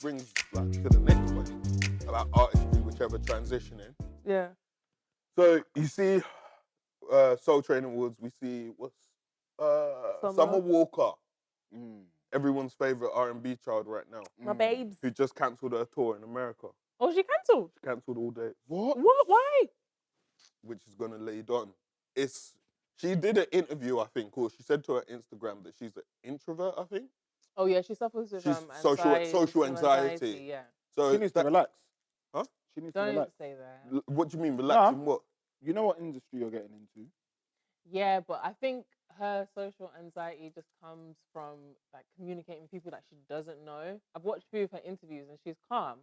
brings like to the next point about artistry, whichever transitioning. Yeah. So you see, Soul Train Awards. We see Summer Walker, everyone's favorite R&B child right now. My babes. Who just cancelled her tour in America. Oh, she cancelled? She cancelled all day. What? Why? Which is gonna lead on. She did an interview, I think, or she said to her Instagram that she's an introvert, I think. Oh yeah, she suffers with social anxiety. Yeah. So she needs to relax. Huh? She needs to relax. Don't say that. What do you mean relaxing? What? You know what industry you're getting into? Yeah, but I think her social anxiety just comes from like communicating with people that she doesn't know. I've watched a few of her interviews and she's calm.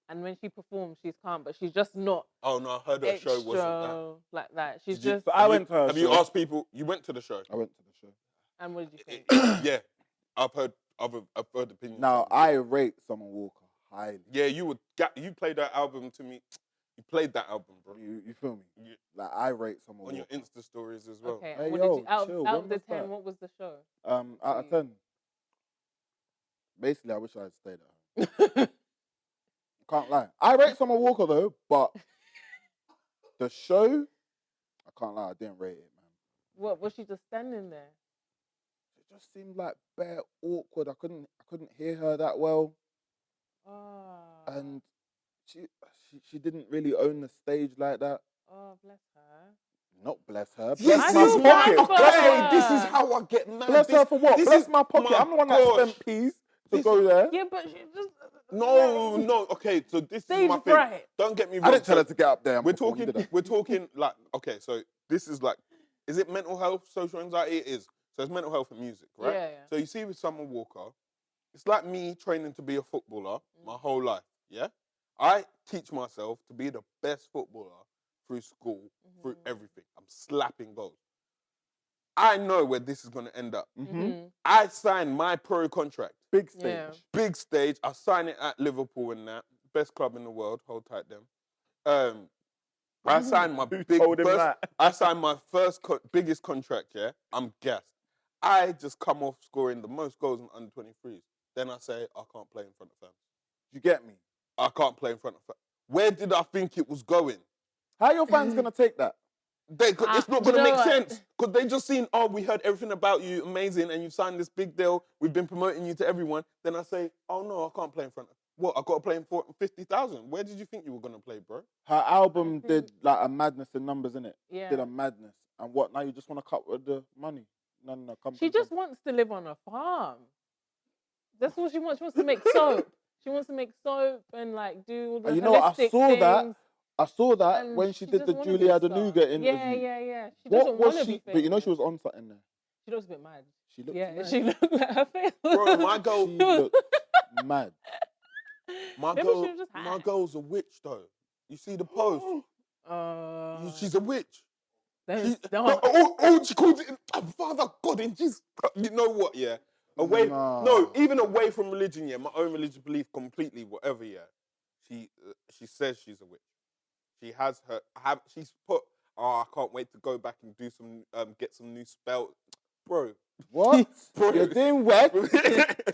And when she performs, she's calm, but she's just not. Oh no, I heard her show wasn't like that. She's just. I went to her. Have you asked people? You went to the show. I went to the show. And what did you think? Yeah, I've heard opinions. Now I rate Summer Walker highly. Yeah, you played that album to me. You played that album, bro. You feel me? Yeah. Like I rate Summer Walker. On your Insta stories as well. Okay. Hey, what yo, did you, out of the 10, that? what was the show? Out of 10. Basically, I wish I had stayed at home. Can't lie. I rate Summer Walker though, but the show, I can't lie, I didn't rate it, man. What was she just standing there? It just seemed like bare awkward. I couldn't hear her that well. And she didn't really own the stage like that. Oh, bless her. Not bless her. Bless my pocket. Okay, this is how I get mad. Bless her for what? Bless my pocket. I'm the one that spent peas to go there. Yeah, but she just. No. Okay, so this is my thing. Don't get me wrong. I didn't tell her to get up there. We're talking like, okay, so this is like, is it mental health, social anxiety? It is. So it's mental health and music, right? Yeah. So you see with Summer Walker, it's like me training to be a footballer my whole life, yeah? I teach myself to be the best footballer through school, through everything. I'm slapping goals. I know where this is going to end up. I signed my pro contract. Big stage. Yeah. Big stage. I signed it at Liverpool and that. Best club in the world. Hold tight, them. I signed my biggest contract, yeah? I'm gassed. I just come off scoring the most goals in under 23s. Then I say, I can't play in front of fans. You get me? I can't play in front of fans. Where did I think it was going? How are your fans going to take that? It's not going to make sense. Because they just seen, oh, we heard everything about you, amazing, and you signed this big deal. We've been promoting you to everyone. Then I say, oh, no, I can't play in front of... What, I got to play in 50,000? Where did you think you were going to play, bro? Her album did like a madness in numbers, innit? Yeah. Did a madness. And what, now you just want to cut with the money? No, come. She just wants to live on a farm. That's all she wants. She wants to make soap. She wants to make soap and like do all the you know what? I saw that and when she did the just Julia wanna do Denuga stuff. interview. Yeah. She What doesn't was wanna she? be But you know famous. she was on something there. She looks a bit mad. She looked mad. She looked like her face. Bro, my girl... She looked mad. My girl's a witch, though. You see the post? She's a witch. She called it Father God in Jesus. You know what, yeah? Even away from religion, yeah, my own religious belief completely, whatever, yeah. She says she's a witch. She has she's put, I can't wait to go back and do some, get some new spell. Bro. What? Bro. You're doing wet?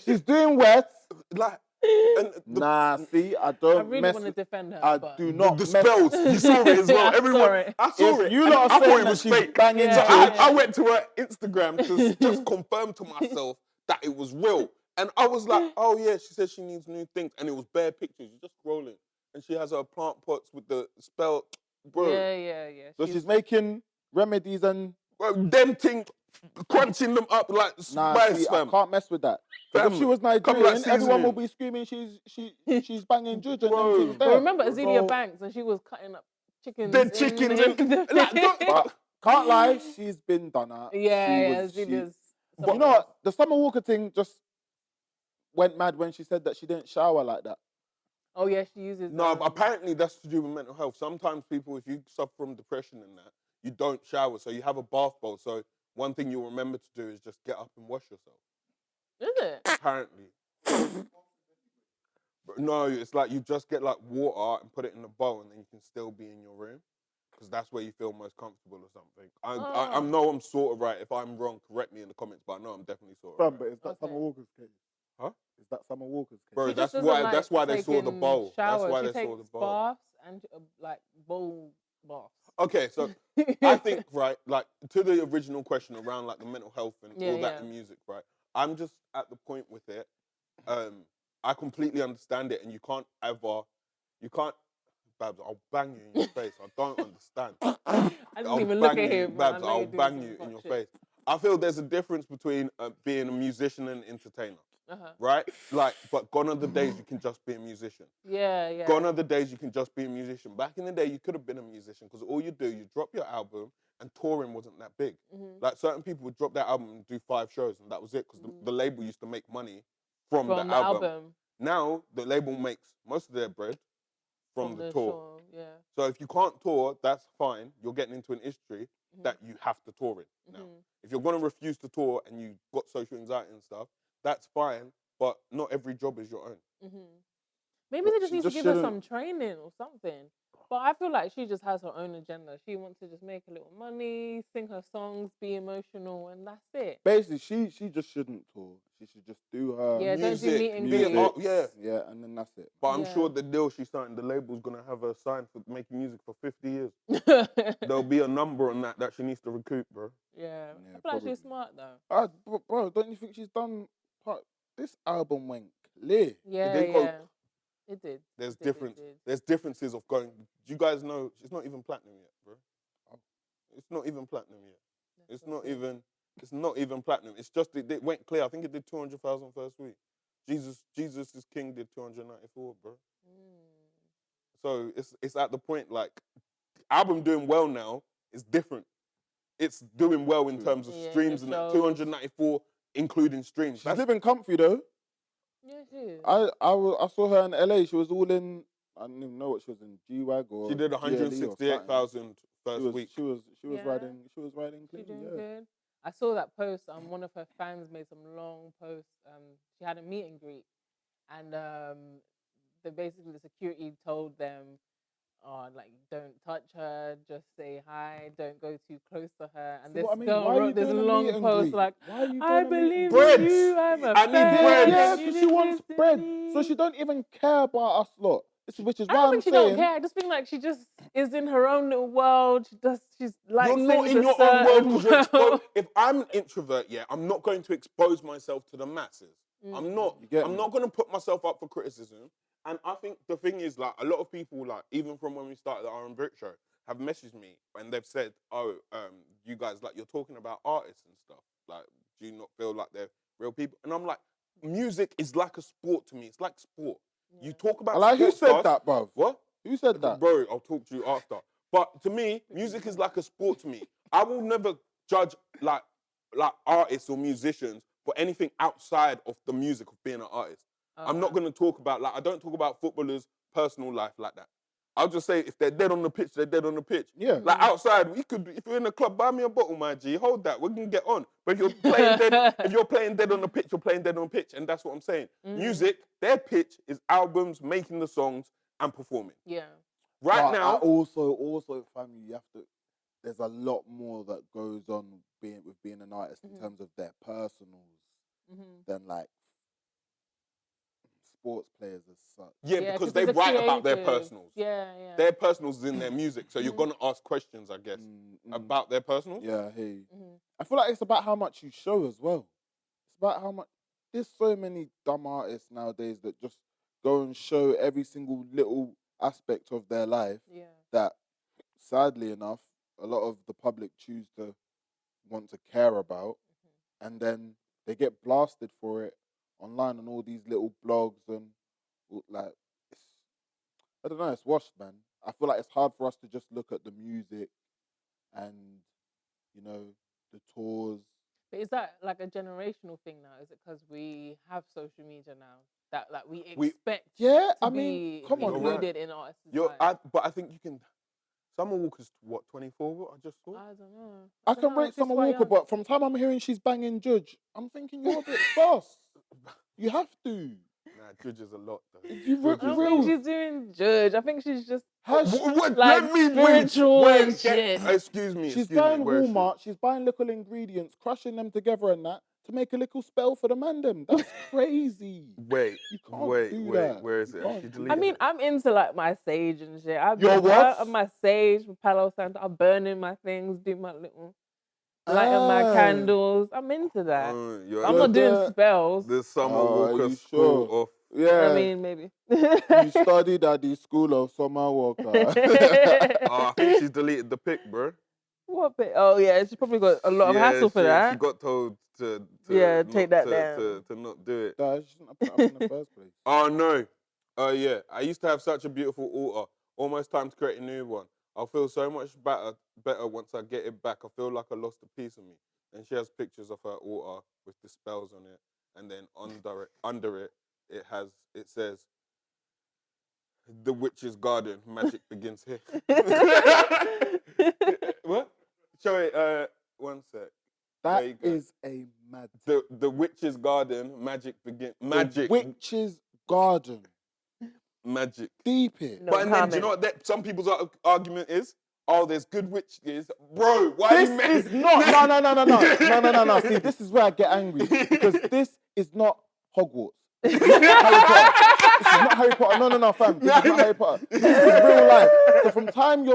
She's doing wet? Like, see, I really want to defend her. I do not. The spells, you saw it as well. Everyone, I saw it. You lot are saying that she's banging. So I went to her Instagram to just confirm to myself that it was real. And I was like, oh yeah, she said she needs new things. And it was bare pictures, you're just scrolling. And she has her plant pots with the spell, bro. Yeah. So she's making remedies and... them things, crunching them up like spice, fam. I can't mess with that. If she was Nigerian, everyone will be screaming she's banging juju and things there. But remember Azealia Banks and she was cutting up chickens. The chickens But can't lie, she's been done out. Yeah, Azalea's... But you know what? The Summer Walker thing just went mad when she said that she didn't shower like that. Oh yeah, she uses... No, apparently that's to do with mental health. Sometimes people, if you suffer from depression and that, you don't shower, so you have a bath bowl. So one thing you'll remember to do is just get up and wash yourself. Is it? Apparently. But no, it's like you just get like water and put it in a bowl and then you can still be in your room. Because that's where you feel most comfortable or something. I know I'm sort of right. If I'm wrong, correct me in the comments, but I know I'm definitely sort of right. But is that Summer Walker's case? Huh? Is that Summer Walker's case? Bro, She that's just doesn't why. That's like why they saw the taking bowl. That's showers. why She they saw takes the bowl. baths and like bowl baths. Okay, so I think, right, like, to the original question around, like, the mental health and all that in music, right, I'm just at the point with it, I completely understand it, and you can't, Babs, I'll bang you in your face. I don't understand. I didn't even look at him. Babs, I know I'll you're doing bang some you in your fuck shit. face. I feel there's a difference between being a musician and entertainer, right? Like, but gone are the days you can just be a musician. Yeah. Gone are the days you can just be a musician. Back in the day, you could have been a musician because all you do, you drop your album, and touring wasn't that big. Like, certain people would drop their album and do 5 shows, and that was it, because the label used to make money from the album. Now, the label makes most of their bread from the tour. Show, yeah. So if you can't tour, that's fine. You're getting into an industry that you have to tour in now. If you're going to refuse to tour and you've got social anxiety and stuff, that's fine, but not every job is your own. Maybe they just need to give her some training or something. But I feel like she just has her own agenda. She wants to just make a little money, sing her songs, be emotional, and that's it. Basically, she just shouldn't tour. She should just do her music, don't do meet and greets. Yeah, and then that's it. But I'm sure the deal she signed, the label's going to have her signed for making music for 50 years. There'll be a number on that she needs to recoup, bro. Yeah, I feel like she's smart, though. Bro, don't you think she's done this album went clear? Yeah. It did. There's There's differences of going. Do you guys know it's not even platinum yet, bro? It's not even platinum yet. It's not even platinum. It's just it went clear. I think it did 200,000 first week. Jesus is King did 294, bro. So it's at the point, like, album doing well now is different. It's doing well in terms of streams and that. 294 including streams. She's living comfy though. Yeah, she is. I saw her in LA. She was all in. I don't even know what she was in. G-Wag or she did 168,000 first week. She was riding. She was riding clean. She doing good. I saw that post. One of her fans made some long posts. She had a meet and greet, and the security told them, like, don't touch her, just say hi, don't go too close to her. And this girl wrote this long post like, I believe in you, I'm a fan. I need bread. Yeah, because she wants bread. So she don't even care about us lot. Which is why I don't think she don't care. I just think like she just is in her own little world. She's like, you're not in your own world because you're if I'm an introvert, I'm not going to expose myself to the masses. I'm not going to put myself up for criticism. And I think the thing is, like, a lot of people, like, even from when we started the RNBRIT Show, have messaged me and they've said, you guys, like, you're talking about artists and stuff. Like, do you not feel like they're real people? And I'm like, music is like a sport to me. It's like sport. Yeah. You talk about like, who said that, bruv? What? Who said that? Bro, I'll talk to you after. But to me, music is like a sport to me. I will never judge, like artists or musicians for anything outside of the music of being an artist. I'm not going to talk about, like, I don't talk about footballers' personal life like that. I'll just say if they're dead on the pitch, they're dead on the pitch. Yeah. Like, outside, if you're in a club, buy me a bottle, my G. Hold that. We can get on. But if you're playing dead on the pitch, you're playing dead on the pitch. And that's what I'm saying. Music, their pitch is albums, making the songs, and performing. Yeah. Now. Also, family, you have to. There's a lot more that goes on with being an artist in terms of their personals than, like, sports players as such. Yeah, because they write about their personals. Yeah. Their personals is in their music, so you're gonna ask questions, I guess, about their personals. Yeah, I hear you. I feel like it's about how much you show as well. It's about how much. There's so many dumb artists nowadays that just go and show every single little aspect of their life. Yeah. That, sadly enough, a lot of the public choose to want to care about, and then they get blasted for it online on all these little blogs and, like, I don't know, it's washed, man. I feel like it's hard for us to just look at the music and, you know, the tours. But is that like a generational thing now? Is it because we have social media now that, like, we expect to be included in artists' lives? But I think you can. Summer Walker's what, 24? I just saw. I don't know. I can rate Summer Walker, but from time I'm hearing she's banging Judge, I'm thinking you're a bit fast. You have to. Nah, Judge is a lot, though. I don't think she's doing Judge. I think she's just like let me spiritual and shit. Excuse me. She's buying Walmart. She's buying little ingredients, crushing them together and that to make a little spell for the man them. That's crazy. Wait, You can't do that. where is You it? can't She do deleted I mean, it. I'm into like my sage and shit. I've Your been what? on my sage with Palo Santo. I'm burning my things, do my little lighting my candles. I'm into that. You're I'm You're not doing the- spells. The Summer Are Walker you School sure? of. Yeah. I mean, maybe. You studied at the School of Summer Walker. I think she's deleted the pic, bro. What bit? Oh yeah, she probably got a lot of hassle for She that. got told to Yeah, not, take that down. to not do it. That shouldn't have put it up in the first place. Oh no. Oh yeah. I used to have such a beautiful altar. Almost time to create a new one. I'll feel so much better once I get it back. I feel like I lost a piece of me. And she has pictures of her altar with the spells on it. And then under it, it says, "The witch's garden, magic begins here." What? Show it. One sec. That is a mad. The witch's garden, magic begins. Magic. The witch's garden. Magic. Deep it. No But and then, do you know what some people's argument is? Oh, there's good witches. Bro, why This you is not. No. See, this is where I get angry because this is not Hogwarts. This is not Harry Potter. This is not Harry Potter. No, fam. This is not Harry Potter. This is real life. So from time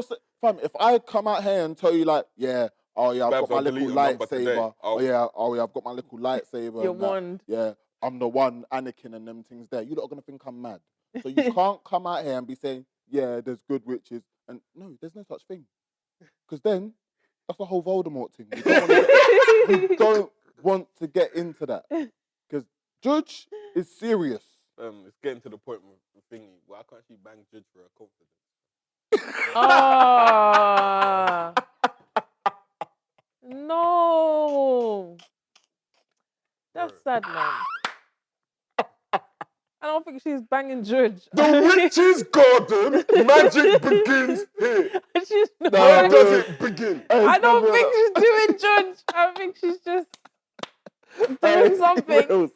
fam, if I come out here and tell you like, yeah, oh yeah, I've Babs, got my I'll little delete your number today. lightsaber. Oh yeah, I've got my little lightsaber. Your and that. wand. Yeah, I'm the one, Anakin and them things there. You lot are gonna think I'm mad. So you can't come out here and be saying, yeah, there's good witches. And no, there's no such thing. Because then, that's the whole Voldemort thing. We don't want to get into that. Because Judge is serious. It's getting to the point with thingy. Why can't she bang Judge for her confidence? Oh. No. That's sad, man. I don't think she's banging Judge. The witch's garden, magic begins here. She's not. Where does it begin? I don't think she's doing Judge. I think she's just doing something. Reals.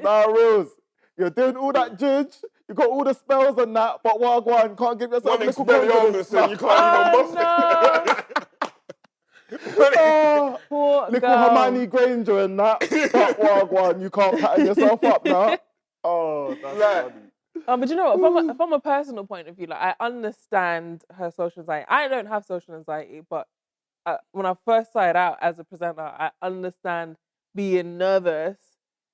Nah, Reals. You're doing all that Judge. You got all the spells and that, but Wagwan can't give yourself One little Expelliarmus and you can't even bust it. Poor little girl. Hermione Granger and that, but Wagwan, you can't pattern yourself up now. Oh, that's funny. But you know what? From a personal point of view, like I understand her social anxiety. I don't have social anxiety, but when I first started out as a presenter, I understand being nervous,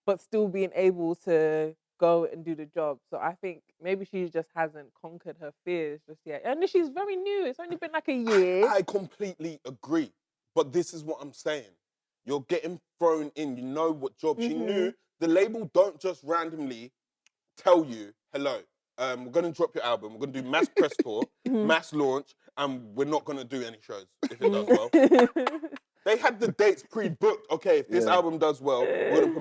but still being able to go and do the job. So I think maybe she just hasn't conquered her fears just yet. And she's very new. It's only been like a year. I completely agree. But this is what I'm saying. You're getting thrown in. You know what job she knew. The label don't just randomly tell you, hello, we're going to drop your album. We're going to do mass press tour, mass launch, and we're not going to do any shows if it does well. They had the dates pre-booked. Okay, if this album does well, we're going to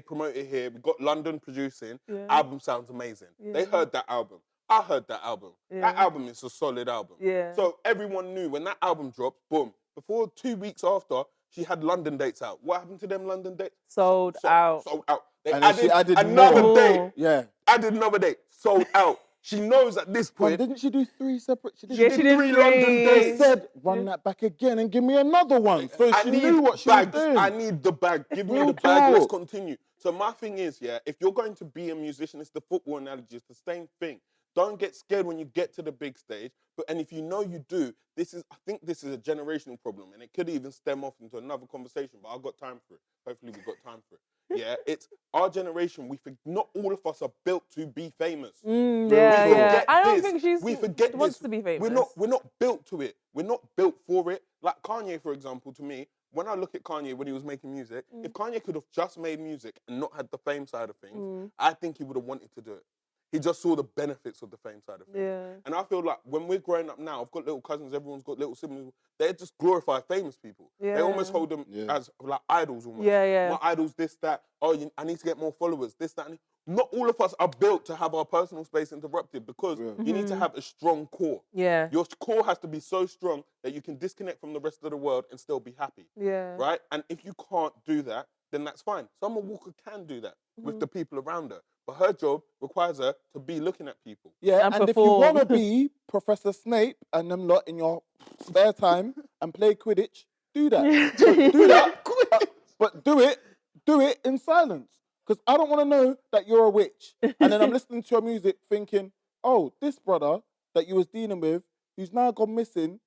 promote it here. We've got London producing. Album sounds amazing. They heard that album. I heard that album. That album is a solid album. So everyone knew when that album dropped, boom. Before 2 weeks after, she had London dates out. What happened to them London dates? Sold out. Sold out. They And then she added another more. date. Yeah. Added another date. Sold out. She knows at this But point. didn't she do 3 separate? She did Yeah, she did three London They dates. said, run that back again and give me another one. So I she need knew what she bags. was doing. I need the bag. Give me Real the bag. Let's talk. continue. So my thing is, if you're going to be a musician, it's the football analogy. It's the same thing. Don't get scared when you get to the big stage. And if you know you do, I think this is a generational problem, and it could even stem off into another conversation. But I've got time for it. Hopefully, we've got time for it. Yeah, it's our generation. Not all of us are built to be famous. I don't think we forget wants this. to be famous. We're not built to it. We're not built for it. Like Kanye, for example, to me, when I look at Kanye when he was making music, if Kanye could have just made music and not had the fame side of things, I think he would have wanted to do it. He just saw the benefits of the fame side of things. Yeah. And I feel like when we're growing up now, I've got little cousins, everyone's got little siblings, they just glorify famous people. Yeah. They almost hold them as like idols almost. Yeah. My idols, this, that. Oh, I need to get more followers, this, that. Not all of us are built to have our personal space interrupted because you need to have a strong core. Yeah. Your core has to be so strong that you can disconnect from the rest of the world and still be happy. Yeah. Right? And if you can't do that, then that's fine. Summer Walker can do that with the people around her. But her job requires her to be looking at people. Yeah, And and if you perform. want to be Professor Snape and them lot in your spare time and play Quidditch, do that. But do that. But do it do it in silence. Because I don't want to know that you're a witch. And then I'm listening to your music thinking, oh, this brother that you was dealing with, who's now gone missing,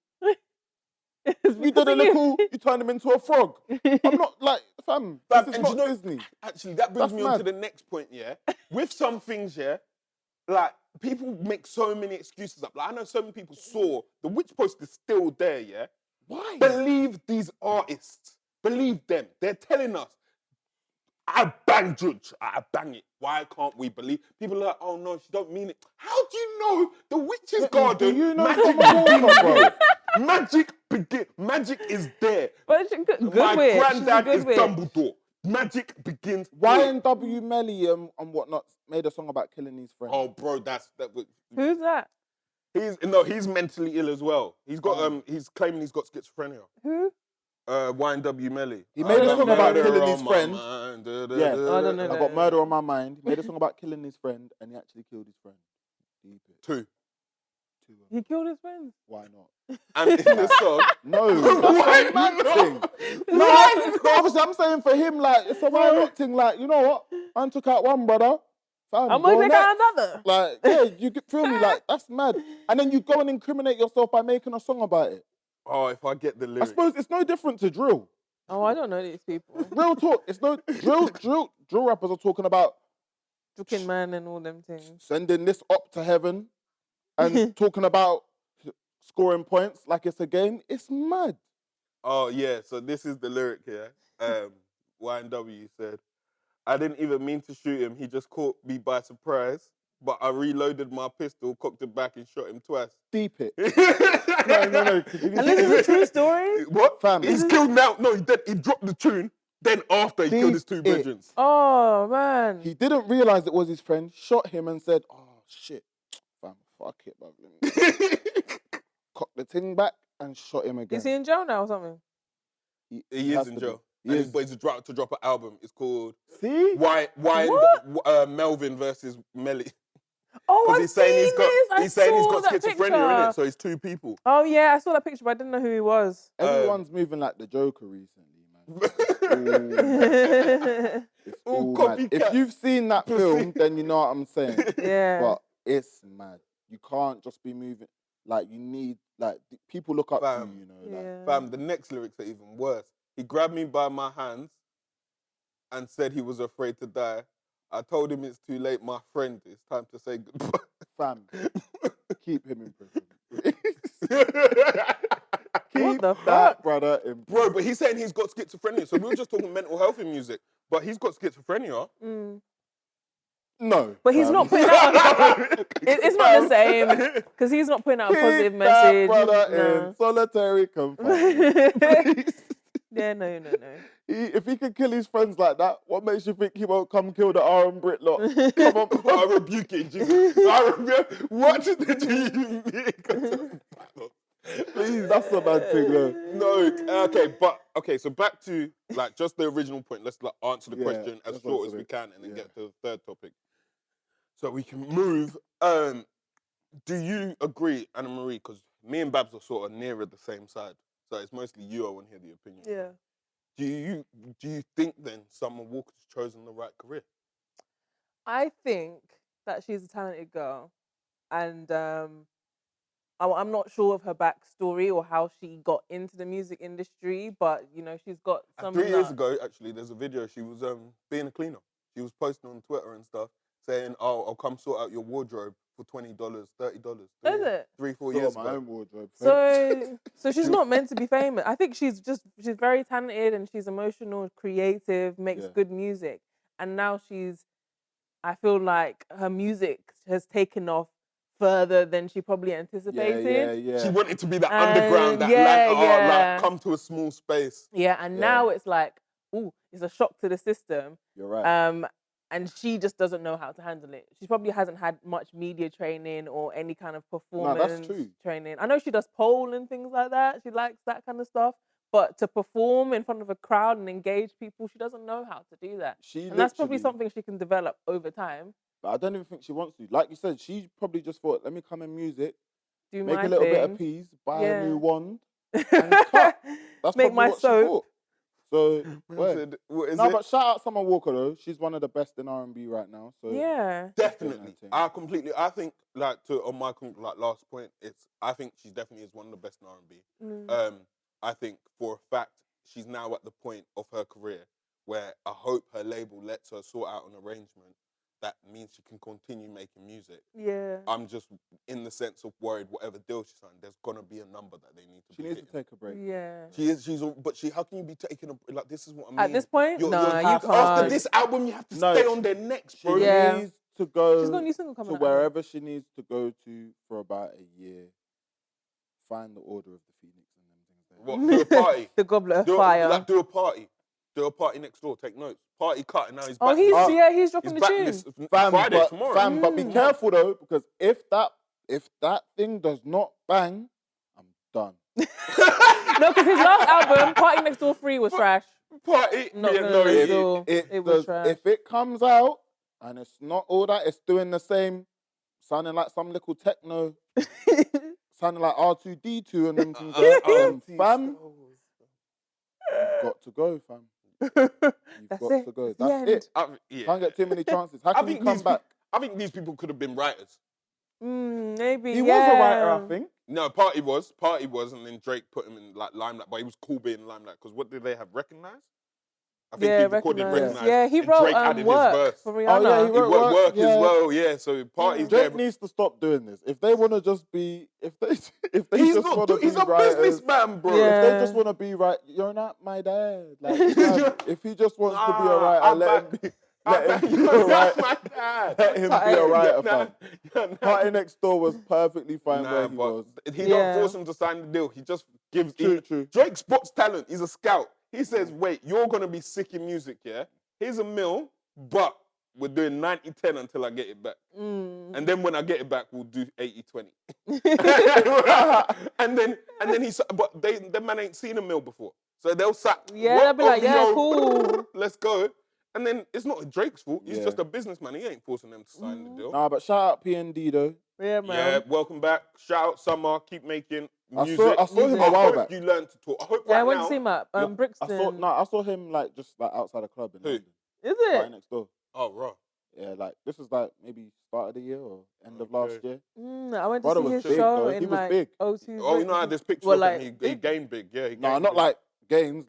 you did a little, you turned him into a frog. I'm not like, fam, this is not Disney. Actually, that brings me on to the next point, yeah? With some things, yeah, like, people make so many excuses up. Like, I know so many people saw the witch post is still there, yeah? Why? Believe these artists. Believe them. They're telling us, I bang Judge. I bang it. Why can't we believe? People are like, oh no, she don't mean it. How do you know the witch's garden? Do you know magic begins, bro? Magic is there. But good My witch. granddad is witch. Dumbledore. Magic begins. YNW Melly and whatnot made a song about killing his friends. Oh, bro, that. Who's that? He's mentally ill as well. He's got he's claiming he's got schizophrenia. Who? YNW Melly. He made a song about killing his friend. I don't know. I got murder on my mind. He made a song about killing his friend, and he actually killed his friend. Deep it. Two. He killed his friends. Why not? And in the song, no, that's a mad thing. No, obviously I'm saying for him, like it's a why not thing. Like, you know what? I took out one brother. Fam, I'm gonna take out another. Like, yeah, you feel me? Like that's mad. And then you go and incriminate yourself by making a song about it. Oh, if I get the lyrics. I suppose it's no different to drill. Oh, I don't know these people. Real talk. It's no drill rappers are talking about Looking man and all them things. sending this up to heaven and talking about scoring points like it's a game. It's mad. Oh yeah, so this is the lyric here. YNW said, I didn't even mean to shoot him. He just caught me by surprise. But I reloaded my pistol, cocked it back, and shot him twice. Deep it. No. And this is a true story? What? Fam. He's killed now. No, he dropped the tune. Then after he killed his two brethren. Oh, man. He didn't realise it was his friend, shot him and said, oh, shit. Fam, fuck it, bro. Cocked the thing back and shot him again. Is he in jail now or something? He is in jail. But he's to drop an album. It's called Melvin versus Melly. Oh, I've he's saying he's got that schizophrenia in it, so it's two people. Oh yeah, I saw that picture, but I didn't know who he was. Everyone's moving like the Joker recently, man. It's all mad. If you've seen that film, then you know what I'm saying. Yeah. But it's mad. You can't just be moving. Like, you need, like, people look up to you, you know. Yeah. Like. Fam, the next lyrics are even worse. He grabbed me by my hands and said he was afraid to die. I told him it's too late, my friend. It's time to say goodbye. Fam, keep him in prison. What the that fuck? brother in prison. Bro, but he's saying he's got schizophrenia. So we were just talking mental health in music. But he's got schizophrenia. Mm. No. But he's not putting out... it's not the same. Because he's not putting out a positive message. That brother in solitary confinement. Yeah, no. If he can kill his friends like that, what makes you think he won't come kill the RNBRIT lot? Come on, I rebuke it, Jesus. What did you mean? Please, that's a bad thing, though. No, okay, so back to like just the original point. Let's like answer the question as short as we can and then get to the third topic. So we can move. Do you agree, Anna Marie? Because me and Babs are sort of nearer the same side. So it's mostly you I want to hear the opinion. Yeah. Do you think then Summer Walker's chosen the right career? I think that she's a talented girl. And I'm not sure of her backstory or how she got into the music industry, but, you know, she's got some... 3 years ago, actually, there's a video. She was being a cleaner. She was posting on Twitter and stuff, saying, "Oh, I'll come sort out your wardrobe for $20, $30." Is it? 3-4 years my ago. own wardrobe. So she's not meant to be famous. I think she's very talented and she's emotional, creative, makes good music. And now I feel like her music has taken off further than she probably anticipated. Yeah. She wanted to be that underground, like come to a small space. Yeah, and now it's like, ooh, it's a shock to the system. You're right. And she just doesn't know how to handle it. She probably hasn't had much media training or any kind of performance training. I know she does pole and things like that. She likes that kind of stuff. But to perform in front of a crowd and engage people, she doesn't know how to do that. And that's probably something she can develop over time. But I don't even think she wants to. Like you said, she probably just thought, let me come in music, do make my a little thing. bit of peas, buy a new wand, and cut. That's make my what soap. she thought. So, What is no, it? but shout out Summer Walker though. She's one of the best in R&B right now. So Yeah. Definitely. I think like on my last point, I think she definitely is one of the best in R&B. I think for a fact she's now at the point of her career where I hope her label lets her sort out an arrangement that means she can continue making music. Yeah. I'm just in the sense of worried whatever deal she signed, there's gonna be a number that they need to. She needs to take a break. Yeah. How can you be taking this is what I mean. At this point, you can't. After this album, you have to stay on their necks, bro. She needs to go She's got a new single coming to wherever she needs to go to for about a year. Find the Order of the Phoenix and them things. What, do a party? The Goblet of Fire. Do a party. Do a party next door. Take notes. Party cut, and now he's back. He's dropping the tune. Friday, tomorrow. But be careful though, because if that thing does not bang, I'm done. No, because his last album, Party Next Door 3, was trash. Party. It was trash. If it comes out and it's not all that, it's doing the same, sounding like some little techno, sounding like R2D2 and them things. Fam, you've got to go, fam. You've got to go. That's it. Can't get too many chances. How can you come back? I think these people could have been writers. Maybe. He was a writer, I think. No, Party was, and then Drake put him in limelight, but he was cool being in limelight because what did they have? Recognize? I think he recorded Recognize. Yeah, he wrote Drake added Work his verse. for Rihanna. Oh yeah, he wrote Work as well. Yeah, so Party's Drake needs to stop doing this. If they want to just be, if they he's just want to be he's a writers, businessman, bro. If they just want to be right, you're not my dad. Like, if he just wants to be a writer, let him be. Let him be a writer. Let him be a writer, fam. Party Next Door was perfectly fine where he was. He don't force him to sign the deal. He just gives. True. Drake spots talent. He's a scout. He says, wait, you're going to be sick in music, yeah? Here's $1 million, but we're doing 90-10 until I get it back. And then when I get it back, we'll do 80-20. and then the man ain't seen $1 million before. So they'll they'll be like, cool. Let's go. And then it's not Drake's fault. He's just a businessman. He ain't forcing them to sign the deal. Nah, but shout out PND though. Yeah, man. Yeah, welcome back. Shout out Summer. Keep making music. I saw him a while back. You learned to talk. I hope I went to see him at Brixton. I saw him just outside a club in London. Is it? Right next door. Oh, right. Yeah, this was maybe start of the year or end of last year. I went to see his show in big. O2. Oh, you know, I had this picture of him. He gained big. Yeah, not like gains,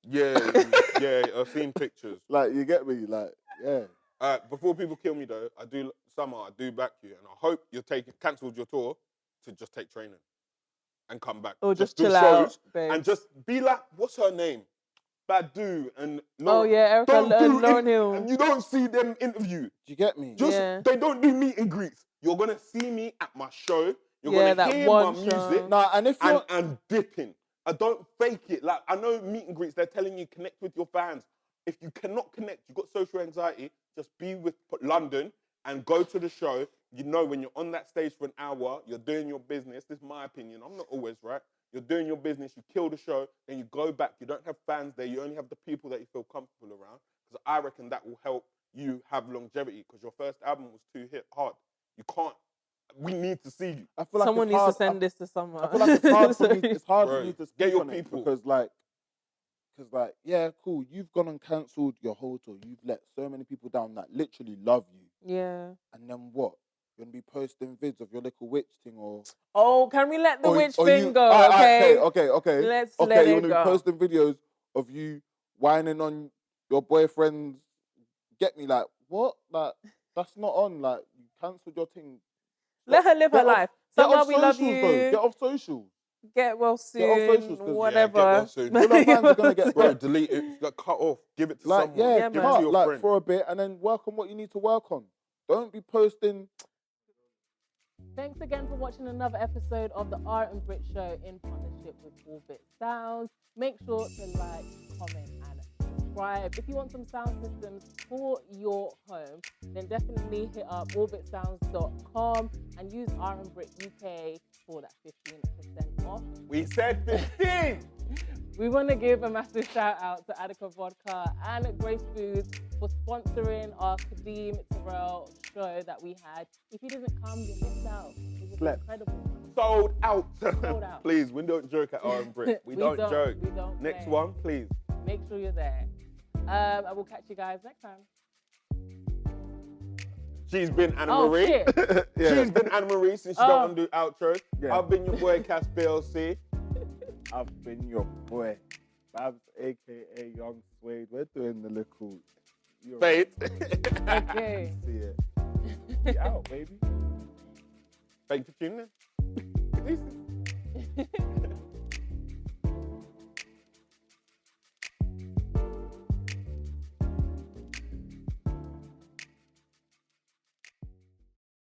Yeah, I've seen pictures. You get me, yeah. Before people kill me though, I do back you, and I hope you're cancelled your tour to just take training and come back. Or just do chill shows out, babes. and just be like, what's her name? Badu and Erica Lauren Hill. And you don't see them interview. Do you get me? They don't do meet and greets. You're gonna see me at my show. You're gonna hear my music. And if you're and dipping. I don't fake it. I know meet and greets, they're telling you connect with your fans. If you cannot connect, you've got social anxiety, just be with London and go to the show. You know when you're on that stage for an hour, you're doing your business. This is my opinion. I'm not always right. You're doing your business, you kill the show, then you go back. You don't have fans there. You only have the people that you feel comfortable around. Because I reckon that will help you have longevity because your first album was too hard. You can't. We need to see you. I feel like someone needs to send this to someone. I feel like it's hard for me. It's hard for me to speak get your on people because yeah, cool. You've gone and cancelled your whole tour. You've let so many people down that literally love you. Yeah. And then what? You're gonna be posting vids of your little witch thing, or can we let the witch thing go? Okay. Let's let you're it gonna go. be posting videos of you whining on your boyfriend's. Get me what? That's not on. You cancelled your thing. Let her live her life. Somehow we love you. Get off socials. Get well soon. Get off socials. Whatever. Get well soon. All our fans are gonna get bro, delete it. Cut off. Give it to someone. Yeah, give it to your friend. for a bit, and then work on what you need to work on. Don't be posting. Thanks again for watching another episode of the RNBRIT Show in partnership with Orbit Sounds. Make sure to like, comment, and subscribe. If you want some sound systems for your home, then definitely hit up orbitsounds.com and use RNBRIT UK for that 15% off. We said 15! We want to give a massive shout out to Attica Vodka and Grace Foods for sponsoring our Kadeem Terrell show that we had. If you didn't come, you missed out. It was incredible. Sold out. Sold out. Please, we don't joke at RNBRIT. We don't joke. We don't Next play. one, please. Make sure you're there. I will catch you guys next time. She's been Anna Oh, Marie. shit. Yeah. She's been Anna Marie since she don't want to do outros. Yeah. I've been your boy Cass PLC. I've been your boy, Babs, aka Young Suede. We're doing the little Faith. Okay. See it. Be out, baby. Thank you for tuning in. Peace.